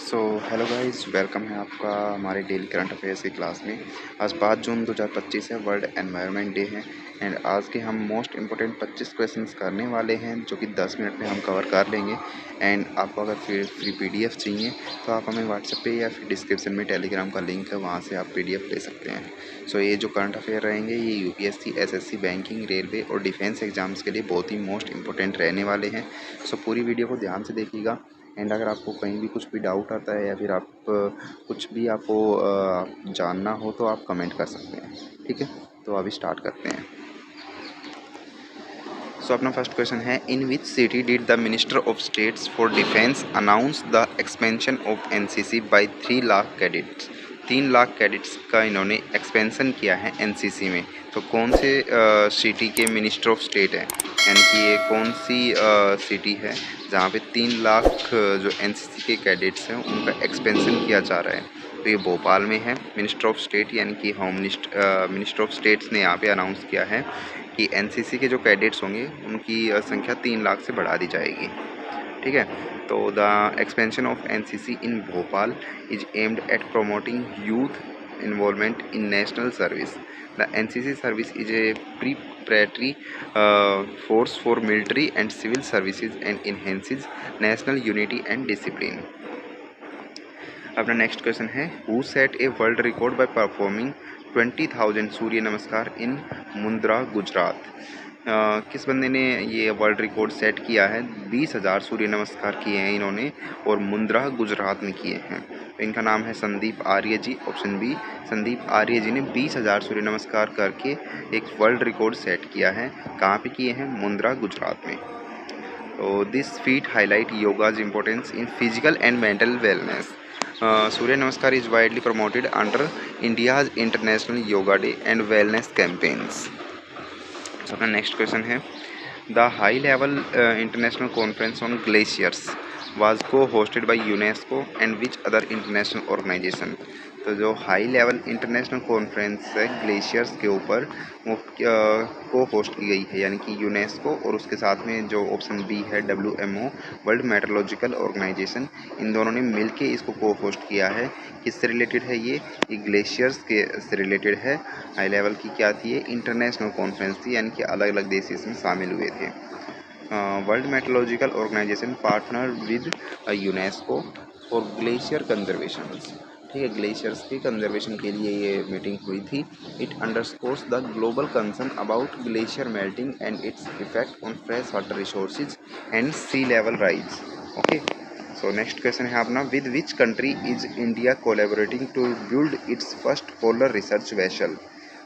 So hello guys, welcome है आपका हमारे डेली करंट अफेयर्स की क्लास में। आज 5 जून 2025 है, वर्ल्ड एनवायरनमेंट डे है। एंड आज के हम मोस्ट इंपॉर्टेंट 25 क्वेश्चंस करने वाले हैं जो कि 10 मिनट में हम कवर कर लेंगे। एंड आपको अगर फ्री पीडीएफ चाहिए तो आप हमें व्हाट्सएप पे या फिर डिस्क्रिप्शन में टेलीग्राम का लिंक है, वहाँ से आप पीडीएफ ले सकते हैं। सो ये जो करंट अफेयर रहेंगे ये यूपीएससी, एसएससी, बैंकिंग, रेलवे और डिफेंस एग्जाम्स के लिए बहुत ही मोस्ट इंपॉर्टेंट रहने वाले हैं। सो पूरी वीडियो को ध्यान से देखिएगा। एंड अगर आपको कहीं भी कुछ भी डाउट आता है या फिर आप कुछ भी आपको जानना हो तो आप कमेंट कर सकते हैं। ठीक है, तो अभी स्टार्ट करते हैं। सो अपना फर्स्ट क्वेश्चन है, in which city did the minister of states for defence announce the expansion of NCC by 3 lakh cadets. 3 lakh cadets का इन्होंने एक्सपेंशन किया है एनसीसी में। तो कौन से सिटी के मिनिस्टर ऑफ स्टेट हैं, यानी कि ये कौन सी सिटी है जहाँ पे 3 लाख जो एनसीसी के कैडेट्स हैं उनका एक्सपेंशन किया जा रहा है। तो ये भोपाल में है। मिनिस्टर ऑफ स्टेट यानी कि होम मिनिस्टर ऑफ स्टेट्स ने यहाँ पे अनाउंस किया है कि एनसीसी के जो कैडेट्स होंगे उनकी संख्या 3 लाख से बढ़ा दी जाएगी। ठीक है, तो the expansion of NCC in Bhopal is aimed at promoting youth involvement in national service. The NCC service is a preparatory force for military and civil services and enhances national unity and discipline. अपना next question है, who set a world record by performing 20,000 सूर्य नमस्कार इन मुंद्रा गुजरात। किस बंदे ने ये world record set किया है? 20,000 सूर्य नमस्कार किए हैं इन्होंने और मुंद्रा गुजरात में किए हैं। तो इनका नाम है संदीप आर्य जी। ऑप्शन बी, संदीप आर्य जी ने 20,000 सूर्य नमस्कार करके एक वर्ल्ड रिकॉर्ड सेट किया है। कहाँ पे किए हैं? मुंद्रा गुजरात में। तो this feat highlight yoga's importance in physical and mental wellness. Surya Namaskar is widely promoted under India's international yoga day and wellness campaigns. अपना नेक्स्ट क्वेश्चन है, the high level international conference on glaciers was co hosted by UNESCO and which other international organisation. तो जो high level international conference है glaciers के ऊपर वो को host की गई है, यानी कि यूनेस्को और उसके साथ में जो ऑप्शन बी है WMO, वर्ल्ड मेट्रोलॉजिकल ऑर्गेनाइजेशन, इन दोनों ने मिलके इसको को होस्ट किया है। किससे रिलेटेड है ये ग्लेशियर्स के से रिलेटेड है। हाई लेवल की क्या थी ये? इंटरनेशनल कॉन्फ्रेंस थी, यानी कि अलग अलग देश इसमें शामिल हुए थे। World Meteorological Organization partner with UNESCO for glacier conservation. ठीक है, ग्लेशियर्स की कंजर्वेशन के लिए ये मीटिंग हुई थी। It underscores the global concern about glacier melting and its effect on fresh water resources and sea level rise. Okay, so next question है अपना, with which country is India collaborating to build its first polar research vessel.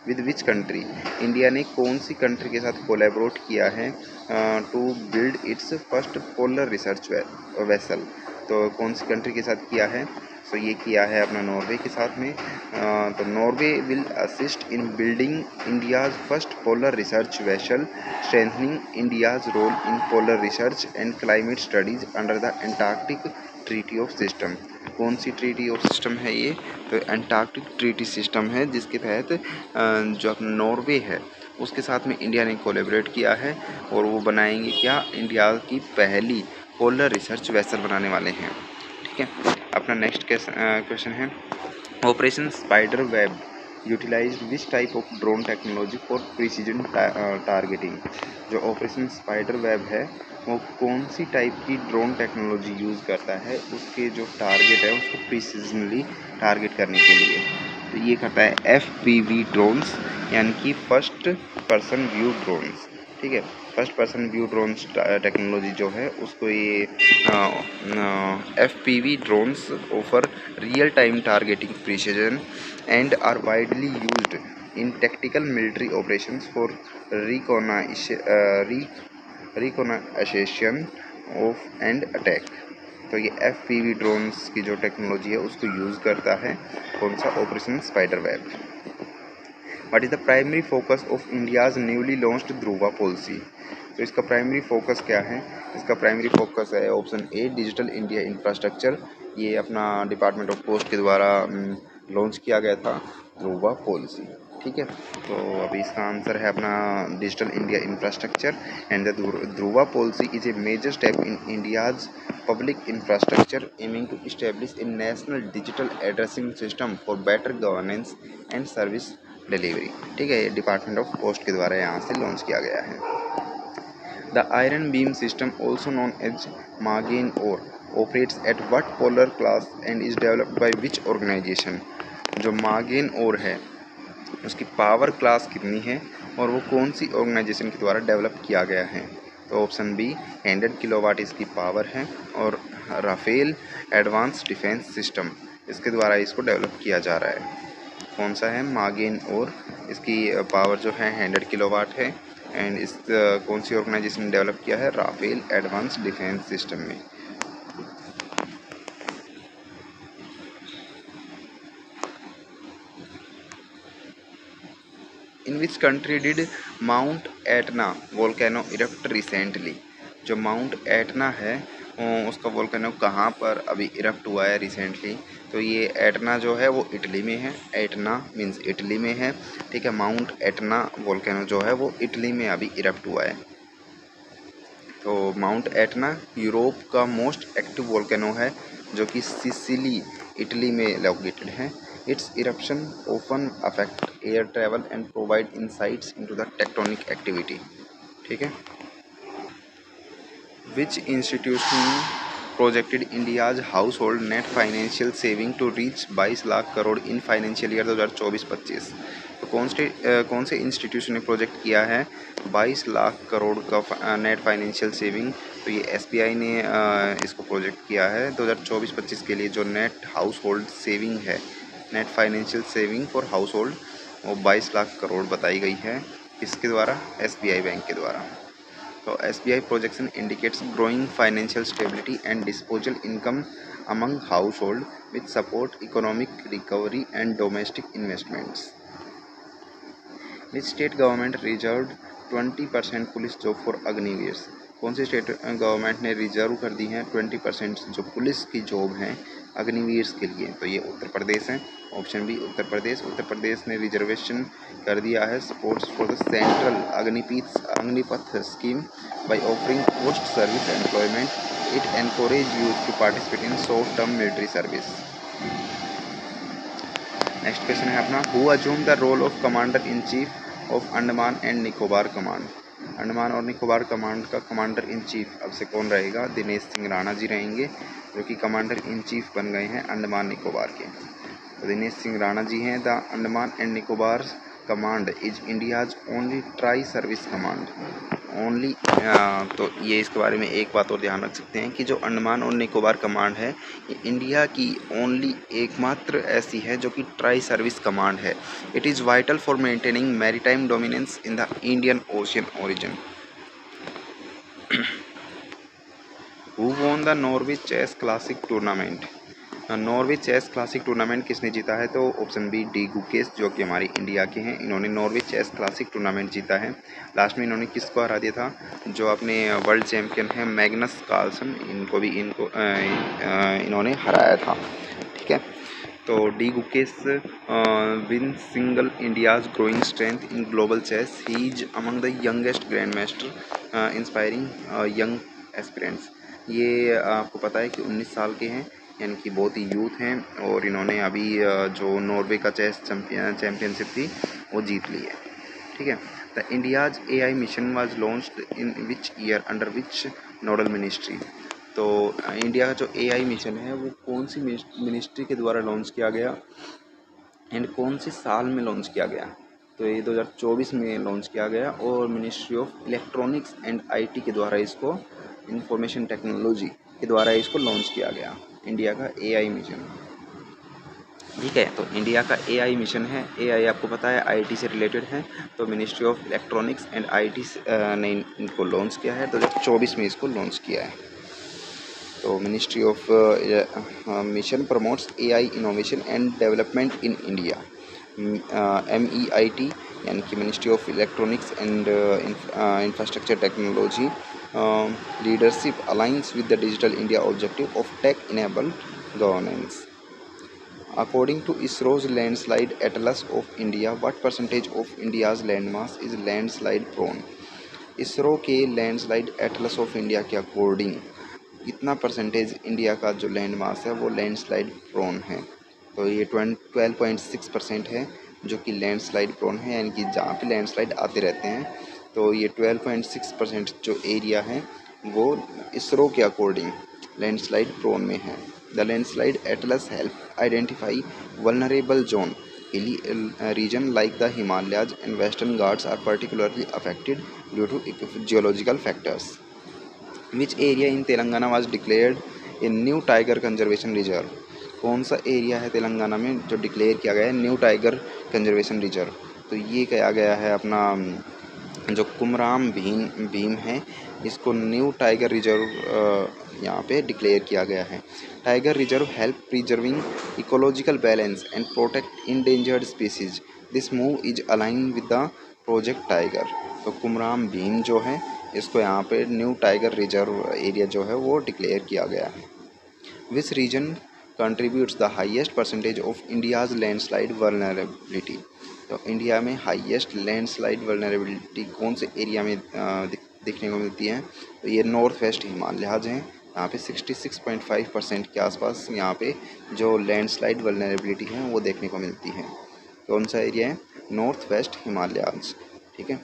With which country, India ने कौन सी country के साथ collaborate किया है to build its first polar research vessel. तो कौन सी कंट्री के साथ किया है? तो ये किया है अपना नॉर्वे के साथ में। तो Norway will assist in building India's first polar research vessel, strengthening India's role in polar research and climate studies under the Antarctic treaty of system. कौन सी ट्रीटी ऑफ सिस्टम है ये? तो एंटार्क्टिक ट्रीटी सिस्टम है, जिसके तहत जो अपना नॉर्वे है उसके साथ में इंडिया ने कोलैबोरेट किया है और वो बनाएंगे क्या? इंडिया की पहली पोलर रिसर्च वेसल बनाने वाले हैं। ठीक है, अपना नेक्स्ट क्वेश्चन है, Operation spider Web utilise which type of drone technology for precision targeting. जो ऑपरेशन स्पाइडर वेब है वो कौन सी टाइप की ड्रोन टेक्नोलॉजी यूज़ करता है उसके जो टारगेट है उसको प्रिसीजनली टारगेट करने के लिए? तो ये करता है FPV ड्रोन्स, यानी कि फर्स्ट पर्सन व्यू ड्रोन्स। ठीक है, first person view drones technology जो है उसको ये FPV drones offer real time targeting precision and are widely used in tactical military operations for reconnaissance of and attack. तो ये FPV ड्रोन्स की जो टेक्नोलॉजी है उसको यूज़ करता है कौन सा? Operation spider web. What is the primary focus of India's newly launched Dhruva policy. तो इसका प्राइमरी फोकस क्या है? इसका प्राइमरी फोकस है option A, digital India infrastructure. ये अपना डिपार्टमेंट ऑफ पोस्ट के द्वारा लॉन्च किया गया था ध्रुवा पॉलिसी। ठीक है, तो अभी इसका आंसर है अपना digital India infrastructure and the Dhruva policy is a major step in India's public infrastructure aiming to establish a national digital addressing system for better governance and service delivery। ठीक है, ये डिपार्टमेंट ऑफ पोस्ट के द्वारा यहाँ से launch किया गया है। The iron beam system also known as Magen Or operates at what polar class and is developed by which organisation. जो मागेन ओर है उसकी पावर क्लास कितनी है और वो कौन सी ऑर्गेनाइजेशन के द्वारा डेवलप किया गया है। तो ऑप्शन बी 100 किलोवाट इसकी पावर है और राफेल एडवांस डिफेंस सिस्टम इसके द्वारा इसको डेवलप किया जा रहा है। कौन सा है, मागेन और इसकी पावर जो है 100 किलोवाट है एंड इस कौन सी ऑर्गेनाइजेशन ने डेवलप किया है, राफेल एडवांस डिफेंस सिस्टम में। In which country did Mount Etna volcano erupt recently. जो माउंट एटना है उसका वोल्केनो कहाँ पर अभी इरप्ट हुआ है रिसेंटली। तो ये एटना जो है वो इटली में है, एटना मीन्स इटली में है। ठीक है, माउंट एटना वोल्केनो जो है वो इटली में अभी इरप्ट हुआ है। तो माउंट एटना यूरोप का मोस्ट एक्टिव वोल्केनो है जो कि सिसिली इटली में लोकेटेड है। Its eruption often affect air travel and provide insights into the tectonic activity। ठीक है, which institution projected India's household net financial saving to reach 22 lakh crore in financial year 2024-25। तो कौन से इंस्टीट्यूशन ने प्रोजेक्ट किया है 22 लाख करोड़ का नेट फाइनेंशियल सेविंग। तो ये एसबीआई ने इसको प्रोजेक्ट किया है 2024-25 के लिए। जो नेट हाउस होल्ड सेविंग है, net financial saving for house hold, वो 22 लाख करोड़ बताई गई है। किसके द्वारा, एसबीआई बैंक के द्वारा। तो SBI projection indicates growing financial stability and disposal income among household with support economic recovery and domestic investments. Which state government reserve 20% police job for Agniveers. कौन सी स्टेट गवर्नमेंट ने रिजर्व कर दी हैं 20% जो पुलिस की जॉब हैं अग्निवीर्स के लिए। तो ये उत्तर प्रदेश है, ऑप्शन बी उत्तर प्रदेश। उत्तर प्रदेश ने रिजर्वेशन कर दिया है supports for the central Agnipath scheme by offering post service employment. It encourage youth to participate in short term military service. Next question है अपना, who assume the role of commander in chief of Andaman and Nicobar command. Andaman और Nicobar command का commander in chief अब से कौन रहेगा, दिनेश सिंह राणा जी रहेंगे जो कि कमांडर इन चीफ बन गए हैं अंडमान निकोबार के। तो दिनेश सिंह राणा जी हैं। The Andaman and Nicobar command is India's only try service command only. तो ये इसके बारे में एक बात और ध्यान रख सकते हैं कि जो अंडमान और निकोबार कमांड है ये इंडिया की ओनली एकमात्र ऐसी है जो कि ट्राई सर्विस कमांड है। It is vital for maintaining maritime dominance in the Indian Ocean origin. Who won the Norway chess classic tournament. Norway chess classic tournament किसने जीता है, तो ऑप्शन बी डी गुकेश जो कि हमारे इंडिया के हैं। इन्होंने नॉर्वे चेस क्लासिक टूर्नामेंट जीता है। लास्ट में इन्होंने किसको हरा दिया था, जो अपने वर्ल्ड चैम्पियन हैं मैग्नस कार्लसन, इन्होंने हराया था। ठीक है, तो D Gukesh win single India's growing strength in global chess. He is among the youngest grandmaster inspiring young aspirants. ये आपको पता है कि 19 साल के हैं, यानी कि बहुत ही यूथ हैं और इन्होंने अभी जो नॉर्वे का चेस चैम्पियनशिप थी वो जीत ली है। ठीक है, the India's AI mission was launched in which year under which nodal ministry. तो इंडिया का जो एआई मिशन है वो कौन सी मिनिस्ट्री के द्वारा लॉन्च किया गया एंड कौन से साल में लॉन्च किया गया। तो ये 2024 में लॉन्च किया गया और ministry of electronics and IT के द्वारा इसको, इंफॉर्मेशन टेक्नोलॉजी के द्वारा इसको लॉन्च किया गया, इंडिया का एआई मिशन। ठीक है, तो इंडिया का एआई मिशन है। एआई आपको पता है आईटी से रिलेटेड है, तो ministry of electronics and IT ने इनको लॉन्च किया है। 2024 में इसको लॉन्च किया है। तो ministry of mission promotes AI innovation and development in India. MEIT यानी कि ministry of electronics and infrastructure technology leadership alliance with the digital India objective of tech enabled governance. According to ISRO's landslide atlas of India, what percentage of India's landmass is landslide prone? ISRO के landslide Atlas of India के according कितना percentage India का जो land mass है वो landslide prone है। तो ये 12.6% है जो कि लैंडस्लाइड प्रोन है, यानी कि जहाँ पे लैंडस्लाइड आते रहते हैं। तो ये 12.6% जो एरिया है वो इसरो के अकॉर्डिंग लैंडस्लाइड प्रोन में है। The landslide Atlas help identify vulnerable zone region like the Himalayas and Western Ghats are particularly affected due to geological factors. Which area in Telangana was declared a new tiger conservation reserve? कौन सा area है तेलंगाना में जो declare किया गया है new tiger conservation reserve? तो ये कहा गया है अपना जो कुमराम भीम है, इसको न्यू टाइगर रिजर्व यहाँ पे डिक्लेयर किया गया है। Tiger reserve help preserving ecological balance and protect endangered species. This move is align with the project tiger. तो कुमराम भीम जो है इसको यहाँ पे न्यू टाइगर रिजर्व एरिया जो है वो डिक्लेयर किया गया है। Which region contributes the highest percentage of India's landslide vulnerability? तो इंडिया में हाईएस्ट लैंडस्लाइड वल्नरेबिलिटी कौन से एरिया में देखने को मिलती है? तो ये नॉर्थ वेस्ट हिमालयाज हैं, यहाँ पे 66.5% के आसपास यहाँ पे जो लैंडस्लाइड वल्नरेबिलिटी है वो देखने को मिलती है। कौन सा एरिया है? North west Himalayas. ठीक है,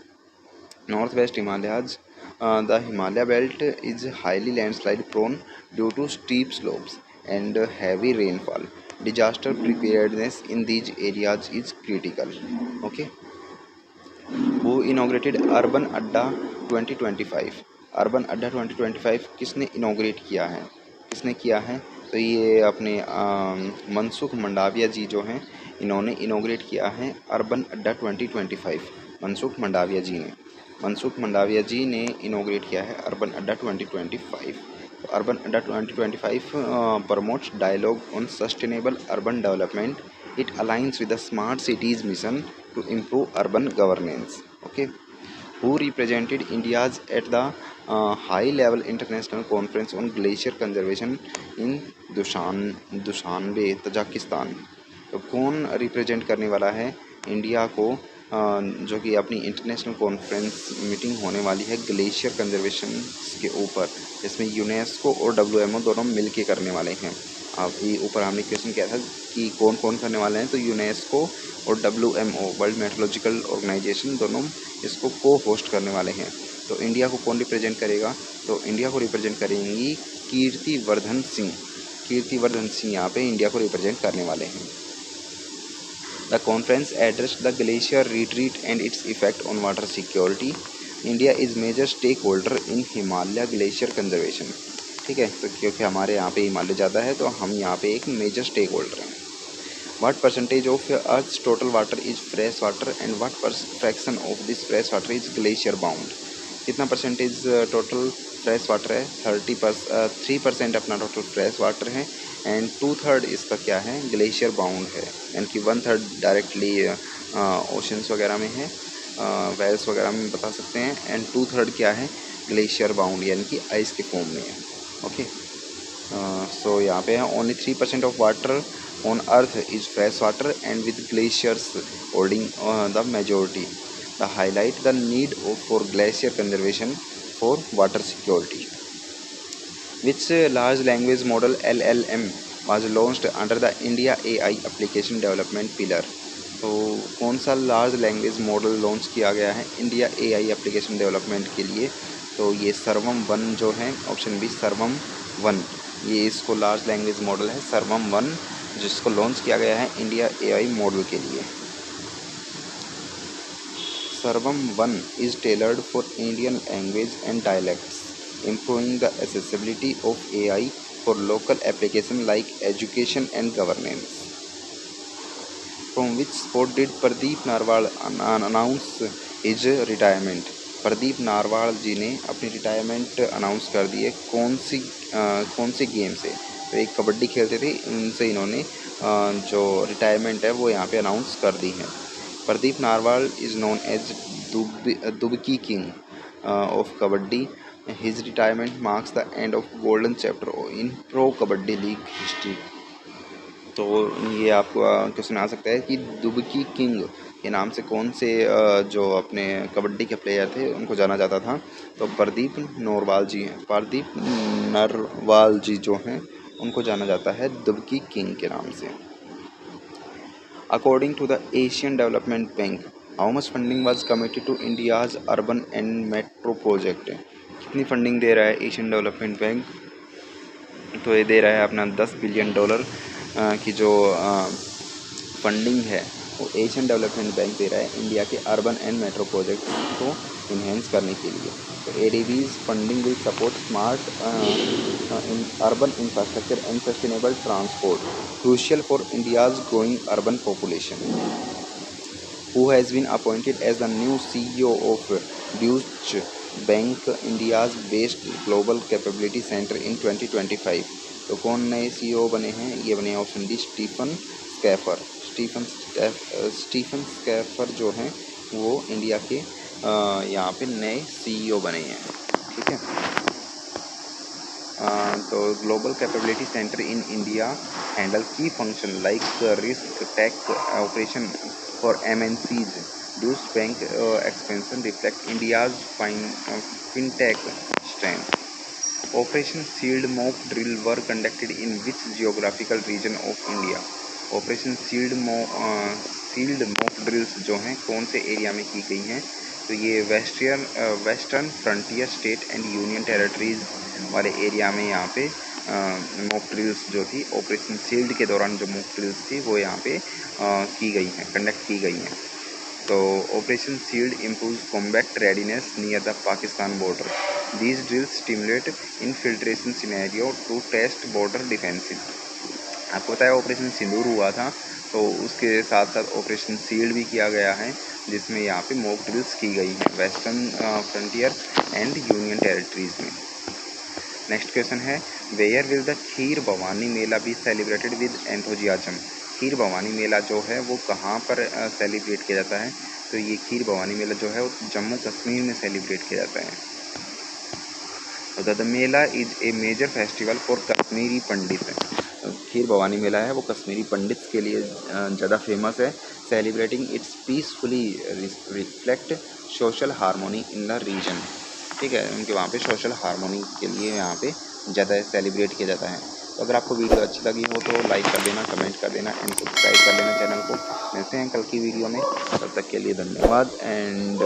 north west Himalayas. The Himalaya belt is highly landslide prone due to steep slopes and heavy rainfall. Disaster preparedness in these areas is critical. Okay. Who inaugurated Urban Adda 2025? Urban अड्डा 2025 किसने इनोग्रेट किया है? किसने किया है? तो ये अपने मनसुख मंडाविया जी जो हैं इन्होंने इनोग्रेट किया है अर्बन अड्डा 2025। मनसुख मंडाविया जी ने इनोग्रेट किया है अर्बन अड्डा 2025। Urban Adda 2025 promotes dialogue on sustainable urban development. It aligns with the Smart Cities mission to improve urban governance. Okay. Who represented India's at the high-level international conference on glacier conservation in Dushanbe, Tajikistan? तो कौन represent करने वाला है India को जो कि अपनी international conference meeting होने वाली है ग्लेशियर कंजर्वेशन के ऊपर, जिसमें यूनेस्को और WMO दोनों मिलके करने वाले हैं। अभी ऊपर हमने क्वेश्चन किया था कि कौन कौन करने वाले हैं, तो यूनेस्को और WMO वर्ल्ड मेट्रोलॉजिकल ऑर्गेनाइजेशन दोनों इसको को होस्ट करने वाले हैं। तो इंडिया को कौन रिप्रेजेंट करेगा? तो इंडिया को रिप्रेजेंट करेंगी कीर्तिवर्धन सिंह यहाँ पे इंडिया को रिप्रेजेंट करने वाले हैं। The conference addressed the glacier retreat and its effect on water security. India is major stakeholder in Himalaya glacier conservation. ठीक है, तो क्योंकि हमारे यहाँ पे हिमालय ज़्यादा है तो हम यहाँ पे एक मेजर स्टेक होल्डर हैं। What percentage of Earth's total water is fresh water and what fraction of this fresh water is glacier bound? कितना परसेंटेज टोटल फ्रेश वाटर है? 3% अपना टोटल फ्रेश वाटर है एंड 2/3 इसका क्या है? ग्लेशियर बाउंड है, यानी कि 1/3 डायरेक्टली ओशंस वगैरह में है, वेल्स वगैरह में बता सकते हैं, एंड 2/3 क्या है? ग्लेशियर बाउंड, यानी कि आइस के फॉर्म में है। ओके, सो यहाँ पे है only 3% of water on earth is fresh water and with glaciers holding the majority. The highlight the need for glacier conservation for water security. Which large language model LLM was launched under the India AI application development pillar? तो कौन सा large language model launch किया गया है India AI application development के लिए? तो ये सर्वम 1 जो है, ऑप्शन बी सर्वम 1, ये इसको लार्ज लैंग्वेज मॉडल है सर्वम 1 जिसको लॉन्च किया गया है इंडिया AI मॉडल के लिए। सर्वम 1 is tailored for Indian language and dialects, improving the accessibility of AI for local application like education and governance. From which sport did Pradeep Narwal announce his retirement? Pradeep Narwal ji ने अपनी retirement announce कर दी है। कौन सी game से? तो एक कबड्डी खेलते थे, उनसे इन्होंने जो रिटायरमेंट है वो यहाँ पे अनाउंस कर दी है। Pradeep Narwal is known as Dubki king of Kabaddi. His retirement marks the end of golden chapter in Pro Kabaddi League history. तो ये आपको क्वेश्चन आ सकता है कि दुबकी किंग के नाम से कौन से जो अपने कबड्डी के प्लेयर थे उनको जाना जाता था। तो प्रदीप नरवाल जी हैं, प्रदीप नरवाल जी जो हैं उनको जाना जाता है दुबकी किंग के नाम से। According to the Asian development bank, how much funding was committed to India's urban and metro project. कितनी फंडिंग दे रहा है एशियन डेवलपमेंट बैंक? तो ये दे रहा है अपना $10 बिलियन की जो फंडिंग है वो एशियन डेवलपमेंट बैंक दे रहा है इंडिया के अर्बन एंड मेट्रो प्रोजेक्ट को इन्हेंस करने के लिए। तो ADB's funding will support smart in urban infrastructure and sustainable transport crucial for India's growing urban population. Who has been appointed as the new CEO of Deutsche Bank India's based Global Capability Center in 2025? तो कौन नए CEO बने हैं? ये बने option D Stephen Schaeffer. Stephen Schaeffer जो हैं वो इंडिया के यहाँ पे नए CEO बने हैं। ठीक है, तो global capability centre in India handle key function like risk tech operation for MNCs. Deutsche Bank expansion reflect India's fintech strength. Operation Shield mock drill were conducted in which geographical region of India? Operation Shield mock drills जो हैं कौन से area में की गई हैं? तो ये western frontier state and union territories वाले एरिया में यहाँ पे मॉक ड्रिल्स जो थी ऑपरेशन शील्ड के दौरान जो मॉक ड्रिल्स थी वो यहाँ पे की गई हैं, कंडक्ट की गई हैं। तो operation shield improves combat readiness near the Pakistan border. These drills stimulate infiltration scenario to test border defensive. आपको पता है ऑपरेशन सिंदूर हुआ था, तो उसके साथ साथ ऑपरेशन शील्ड भी किया गया है जिसमें यहाँ पे मॉक ड्रिल्स की गई हैं western frontier and union territories में। नेक्स्ट क्वेश्चन है where will the Kheer Bhawani Mela be celebrated with enthusiasm. Kheer Bhawani Mela जो है वो कहाँ पर सेलिब्रेट किया जाता है? तो ये खीर भवानी मेला जो है वो जम्मू कश्मीर में सेलिब्रेट किया जाता है। तो the mela is a major festival for Kashmiri Pandit. Kheer Bhawani Mela है वो कश्मीरी पंडित के लिए ज़्यादा फेमस है। Celebrating its peacefully reflect social harmony in the region. ठीक है, उनके वहाँ पे सोशल हारमोनी के लिए यहाँ पे ज़्यादा सेलिब्रेट किया जाता है। तो अगर आपको वीडियो अच्छी लगी हो तो लाइक कर देना, कमेंट कर देना एंड सब्सक्राइब कर लेना चैनल को। मिलते हैं कल की वीडियो में, तब तक के लिए धन्यवाद एंड